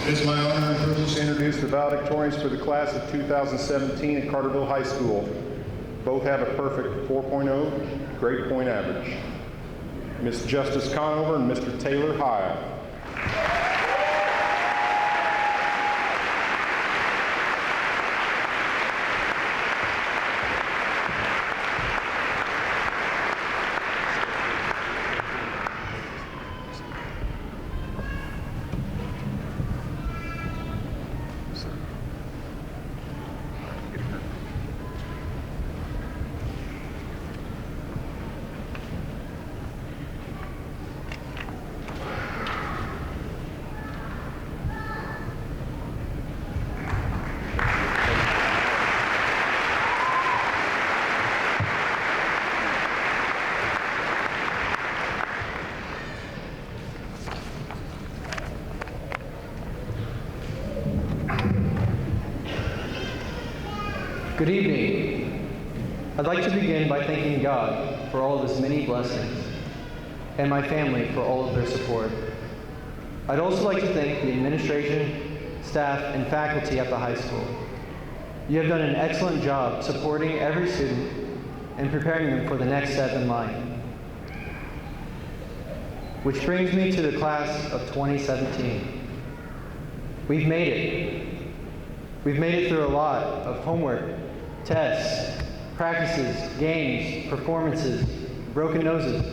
It's my honor and privilege to introduce the valedictorians for the class of 2017 at Carterville High School. Both have a perfect 4.0 grade point average. Ms. Justice Conover and Mr. Taylor Heil. Good evening. I'd like to begin by thanking God for all of His many blessings and my family for all of their support. I'd also like to thank the administration, staff, and faculty at the high school. You have done an excellent job supporting every student and preparing them for the next step in life. Which brings me to the class of 2017. We've made it. We've made it through a lot of homework, tests, practices, games, performances, broken noses.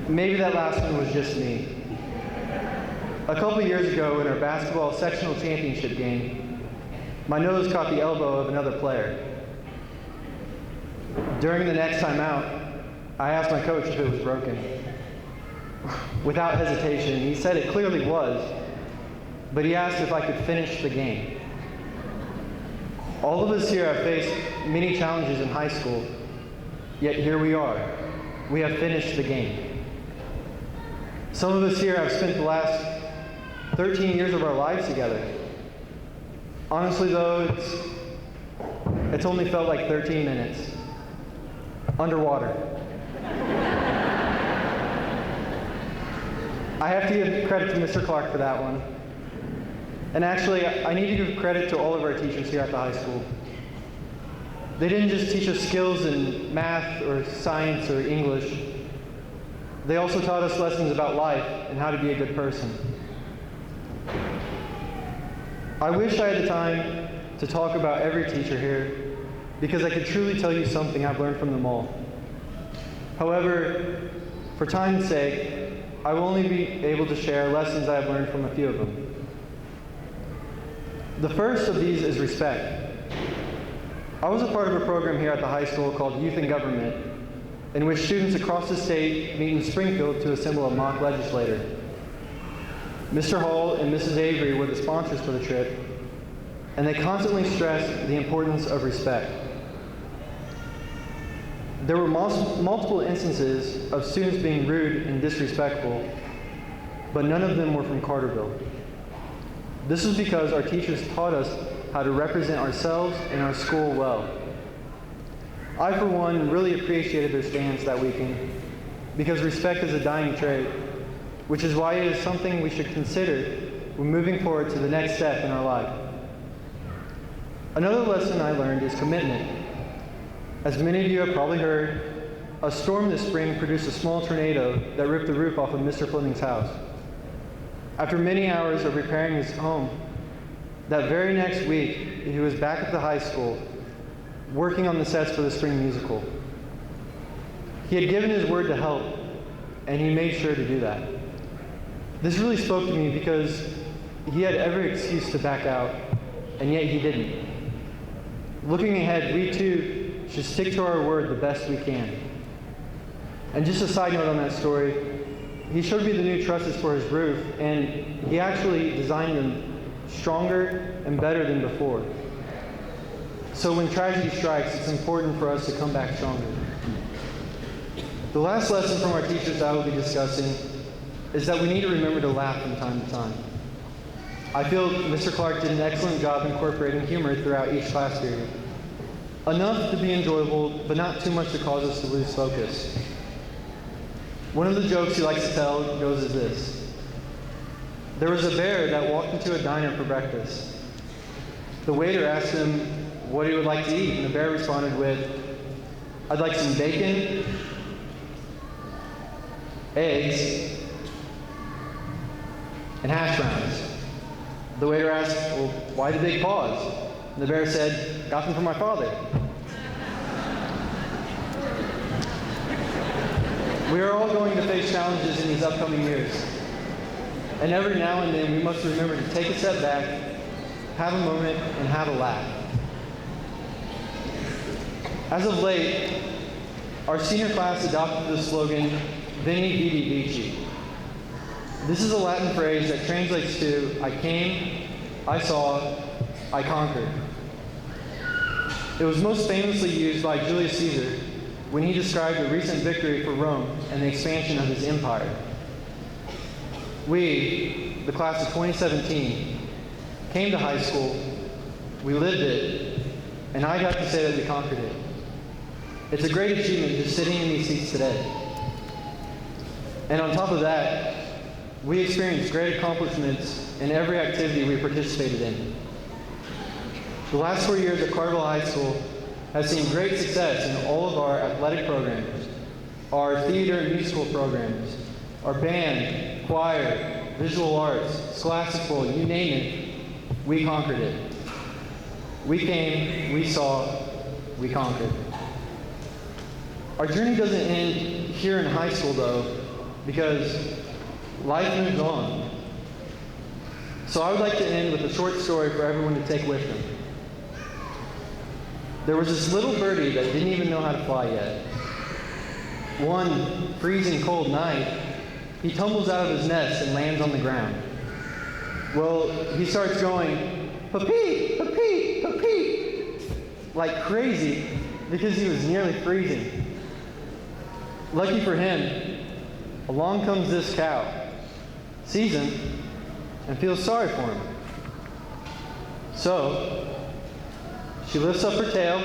Maybe that last one was just me. A couple years ago in our basketball sectional championship game, my nose caught the elbow of another player. During the next time out, I asked my coach if it was broken. Without hesitation, he said it clearly was, but he asked if I could finish the game. All of us here have faced many challenges in high school, yet here we are. We have finished the game. Some of us here have spent the last 13 years of our lives together. Honestly though, it's only felt like 13 minutes. Underwater. I have to give credit to Mr. Clark for that one. And actually, I need to give credit to all of our teachers here at the high school. They didn't just teach us skills in math or science or English. They also taught us lessons about life and how to be a good person. I wish I had the time to talk about every teacher here, because I could truly tell you something I've learned from them all. However, for time's sake, I will only be able to share lessons I have learned from a few of them. The first of these is respect. I was a part of a program here at the high school called Youth in Government, in which students across the state meet in Springfield to assemble a mock legislator. Mr. Hall and Mrs. Avery were the sponsors for the trip, and they constantly stressed the importance of respect. There were multiple instances of students being rude and disrespectful, but none of them were from Carterville. This is because our teachers taught us how to represent ourselves and our school well. I, for one, really appreciated their stance that weekend, because respect is a dying trait, which is why it is something we should consider when moving forward to the next step in our life. Another lesson I learned is commitment. As many of you have probably heard, a storm this spring produced a small tornado that ripped the roof off of Mr. Fleming's house. After many hours of repairing his home, that very next week, he was back at the high school, working on the sets for the spring musical. He had given his word to help, and he made sure to do that. This really spoke to me because he had every excuse to back out, and yet he didn't. Looking ahead, we too should stick to our word the best we can. And just a side note on that story, he showed me the new trusses for his roof, and he actually designed them stronger and better than before. So when tragedy strikes, it's important for us to come back stronger. The last lesson from our teachers that I will be discussing is that we need to remember to laugh from time to time. I feel Mr. Clark did an excellent job incorporating humor throughout each class period. Enough to be enjoyable, but not too much to cause us to lose focus. One of the jokes he likes to tell goes as this: There was a bear that walked into a diner for breakfast. The waiter asked him what he would like to eat, and the bear responded with, "I'd like some bacon, eggs, and hash browns." The waiter asked, "Well, why the big pause?" And the bear said, "Got them from my father." We are all going to face challenges in these upcoming years. And every now and then we must remember to take a step back, have a moment, and have a laugh. As of late, our senior class adopted the slogan, Veni Vidi Vici. This is a Latin phrase that translates to, I came, I saw, I conquered. It was most famously used by Julius Caesar when he described a recent victory for Rome and the expansion of his empire. We, the class of 2017, came to high school, we lived it, and I got to say that we conquered it. It's a great achievement just sitting in these seats today. And on top of that, we experienced great accomplishments in every activity we participated in. The last 4 years at Carterville High School has seen great success in all of our athletic programs, our theater and musical programs, our band, choir, visual arts, scholastic, you name it, we conquered it. We came, we saw, we conquered. Our journey doesn't end here in high school though, because life moves on. So I would like to end with a short story for everyone to take with them. There was this little birdie that didn't even know how to fly yet. One freezing cold night, he tumbles out of his nest and lands on the ground. Well, he starts going, "Pa-pee, pa-pee, pa-pee," like crazy because he was nearly freezing. Lucky for him, along comes this cow, sees him, and feels sorry for him. So, she lifts up her tail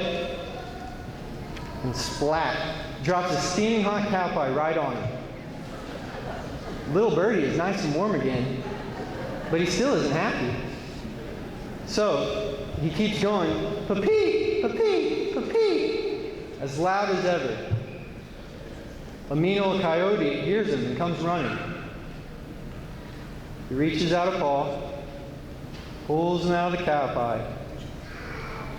and splat, drops a steaming hot cow pie right on him. Little birdie is nice and warm again, but he still isn't happy. So he keeps going, "Pa-pee, pa-pee, pa-pee," as loud as ever. A mean old coyote hears him and comes running. He reaches out a paw, pulls him out of the cow pie,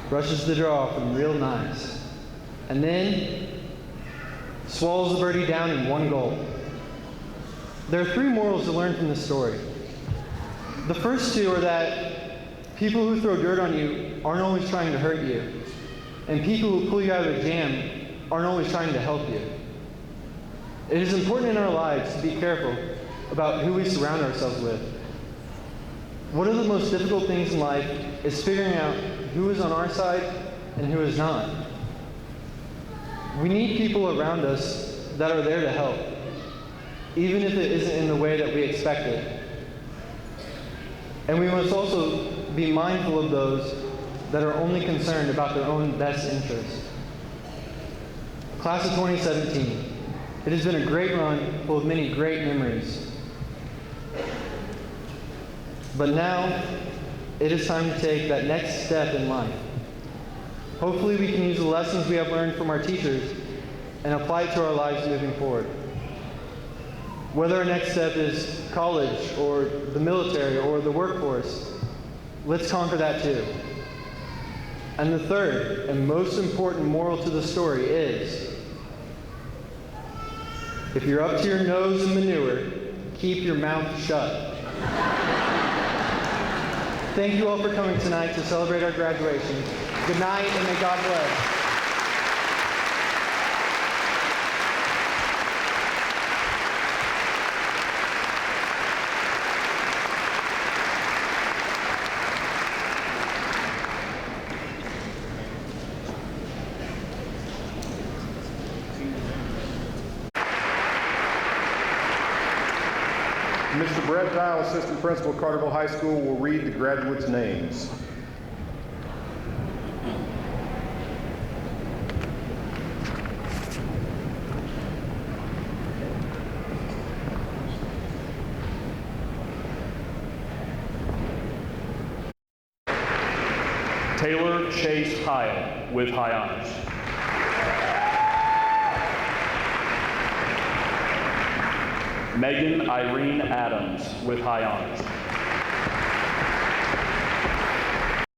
brushes the draw off him real nice, and then swallows the birdie down in one gulp. There are 3 morals to learn from this story. The first 2 are that people who throw dirt on you aren't always trying to hurt you, and people who pull you out of a jam aren't always trying to help you. It is important in our lives to be careful about who we surround ourselves with. One of the most difficult things in life is figuring out who is on our side and who is not. We need people around us that are there to help, even if it isn't in the way that we expect it. And we must also be mindful of those that are only concerned about their own best interests. Class of 2017, it has been a great run full of many great memories. But now, it is time to take that next step in life. Hopefully we can use the lessons we have learned from our teachers and apply it to our lives moving forward. Whether our next step is college or the military or the workforce, let's conquer that too. And the third and most important moral to the story is, if you're up to your nose in manure, keep your mouth shut. Thank you all for coming tonight to celebrate our graduation. Good night, and may God bless. Mr. Brett Heil, Assistant Principal at Carterville High School, will read the graduates' names. Taylor Chase Heil with high honors. Megan Irene Adams with high honors.